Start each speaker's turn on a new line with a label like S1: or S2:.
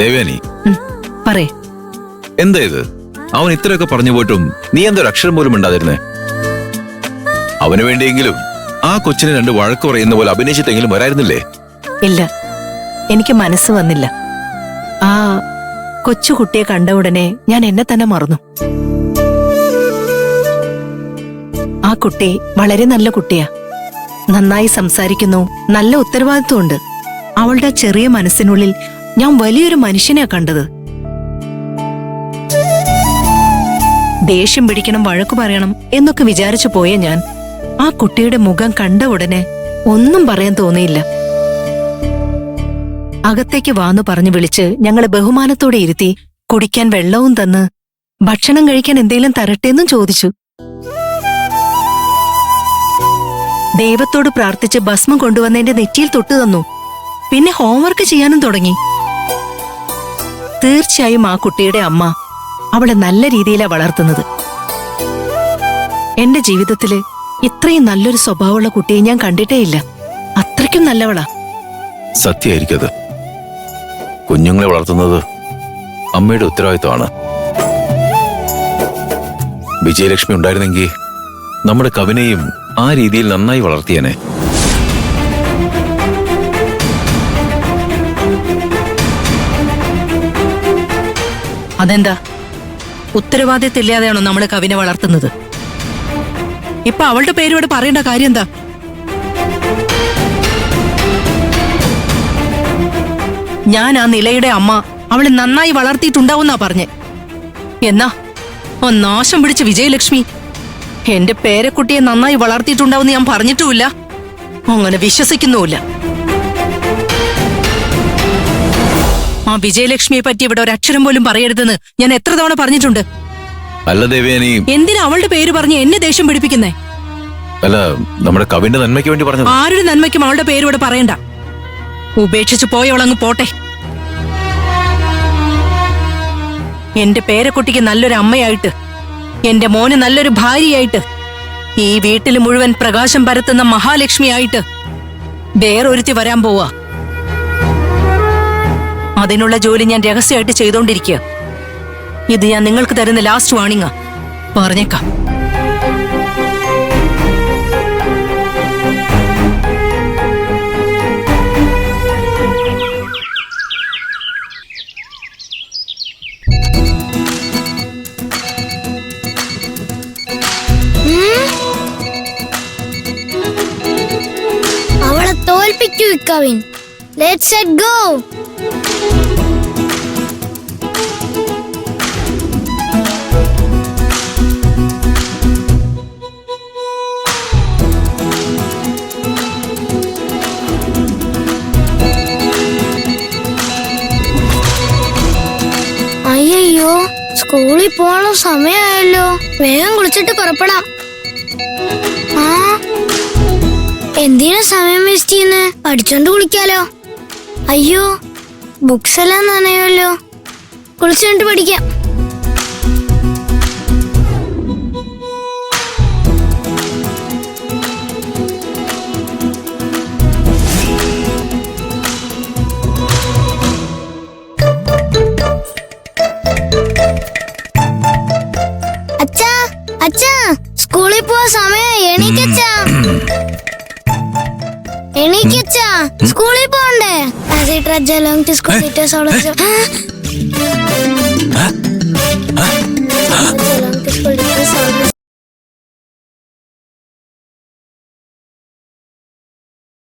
S1: ദേവയാനി
S2: പറയേ.
S1: എന്താ ഇത്? അവൻ ഇത്രയൊക്കെ പറഞ്ഞു പോയിട്ടും നീ എന്തൊരു അക്ഷരം പോലും ഉണ്ടാതിരുന്നേ? അവന് വേണ്ടിയെങ്കിലും ആ കൊച്ചിനെ 2 വഴക്ക് പറയുന്ന പോലെ അഭിനയിച്ചിട്ടെങ്കിലും വരായിരുന്നില്ലേ?
S2: ഇല്ല, എനിക്ക് മനസ്സ് വന്നില്ല. ആ കൊച്ചുകുട്ടിയെ കണ്ട ഉടനെ ഞാൻ എന്നെ തന്നെ മറന്നു. ആ കുട്ടി വളരെ നല്ല കുട്ടിയാ. നന്നായി സംസാരിക്കുന്നു, നല്ല ഉത്തരവാദിത്വമുണ്ട്. അവളുടെ ചെറിയ മനസ്സിനുള്ളിൽ ഞാൻ വലിയൊരു മനുഷ്യനെയാ കണ്ടത്. ദേഷ്യം പിടിക്കണം, വഴക്കു പറയണം എന്നൊക്കെ വിചാരിച്ചു പോയ ഞാൻ ആ കുട്ടിയുടെ മുഖം കണ്ട ഉടനെ ഒന്നും പറയാൻ തോന്നിയില്ല. അകത്തേക്ക് വാന്നു പറഞ്ഞു വിളിച്ച് ഞങ്ങളെ ബഹുമാനത്തോടെ ഇരുത്തി കുടിക്കാൻ വെള്ളവും തന്ന് ഭക്ഷണം കഴിക്കാൻ എന്തെങ്കിലും തരട്ടെന്നും ചോദിച്ചു. ദൈവത്തോട് പ്രാർത്ഥിച്ച് ഭസ്മം കൊണ്ടുവന്നെന്റെ നെറ്റിയിൽ തൊട്ടു തന്നു. പിന്നെ ഹോംവർക്ക് ചെയ്യാനും തുടങ്ങി. തീർച്ചയായും ആ കുട്ടിയുടെ അമ്മ അവളെ നല്ല രീതിയിലാ വളർത്തുന്നത്. എന്റെ ജീവിതത്തില് ഇത്രയും നല്ലൊരു സ്വഭാവമുള്ള കുട്ടിയെ ഞാൻ കണ്ടിട്ടേയില്ല. അത്രയ്ക്കും നല്ലവളാ.
S1: സത്യമായിരിക്കും അത്. കുഞ്ഞുങ്ങളെ വളർത്തുന്നത് അമ്മയുടെ ഉത്തരവാദിത്വമാണ്. വിജയലക്ഷ്മി ഉണ്ടായിരുന്നെങ്കിൽ നമ്മുടെ കവിനെയും ആ രീതിയിൽ നന്നായി വളർത്തിയനെ.
S2: അതെന്താ? ഉത്തരവാദിത്തമില്ലാതെയാണോ നമ്മളെ കവിനെ വളർത്തുന്നത്? ഇപ്പൊ അവളുടെ പേരോട് പറയേണ്ട കാര്യം എന്താ? ഞാൻ ആ നിലയുടെ അമ്മ അവളെ നന്നായി വളർത്തിയിട്ടുണ്ടാവുന്നാ പറഞ്ഞേ. എന്നാ നാശം പിടിച്ച വിജയലക്ഷ്മി എന്റെ പേരക്കുട്ടിയെ നന്നായി വളർത്തിയിട്ടുണ്ടാവുന്ന ഞാൻ പറഞ്ഞിട്ടുമില്ല, അങ്ങനെ വിശ്വസിക്കുന്നുമില്ല. ആ വിജയലക്ഷ്മിയെ പറ്റി ഇവിടെ ഒരക്ഷരം പോലും പറയരുതെന്ന് ഞാൻ എത്ര തവണ പറഞ്ഞിട്ടുണ്ട്.
S1: അല്ല ദേവയാനി,
S2: എന്തിനാ അവളുടെ പേര് പറഞ്ഞ് എന്നെ ദേഷ്യം പിടിപ്പിക്കുന്നേ?
S1: അല്ല, നമ്മുടെ കവിന്റെ നന്മയ്ക്ക് വേണ്ടി പറഞ്ഞു.
S2: ആരുടെ നന്മയ്ക്കും അവളുടെ പേര് ഇവിടെ പറയണ്ട. ഉപേക്ഷിച്ചു പോയവളങ്ങ് പോട്ടെ. എന്റെ പേരക്കുട്ടിക്ക് നല്ലൊരു അമ്മയായിട്ട്, എന്റെ മോന് നല്ലൊരു ഭാര്യയായിട്ട്, ഈ വീട്ടിൽ മുഴുവൻ പ്രകാശം പരത്തുന്ന മഹാലക്ഷ്മിയായിട്ട് വേറൊരുത്തി വരാൻ പോവാ. അതിനുള്ള ജോലി ഞാൻ രഹസ്യമായിട്ട് ചെയ്തോണ്ടിരിക്കുക. ഇത് ഞാൻ നിങ്ങൾക്ക് തരുന്ന ലാസ്റ്റ് വാണിംഗാ, പറഞ്ഞേക്കാം.
S3: അവളെ തോൽപ്പിക്കൂ കവിൻ. Let's set go. അയ്യോ, സ്കൂളിൽ പോകാനുള്ള സമയമായല്ലോ. വേഗം കുളിച്ചിട്ട് പുറപ്പെടാം. ആ, എന്തിനാ സമയം വേസ്റ്റ് ചെയ്യുന്നേ? പഠിച്ചോണ്ട് കുളിക്കാലോ. അയ്യോ, ബുക്സ് എല്ലാം നനയുമല്ലോ. കുളിച്ചോണ്ട് പഠിക്കാം. സ്കൂളിൽ പോവാൻ സമയം. എണീക്കച്ചാ, എണീക്കച്ചാ, സ്കൂളിൽ പോണ്ടേ? സ്കൂൾ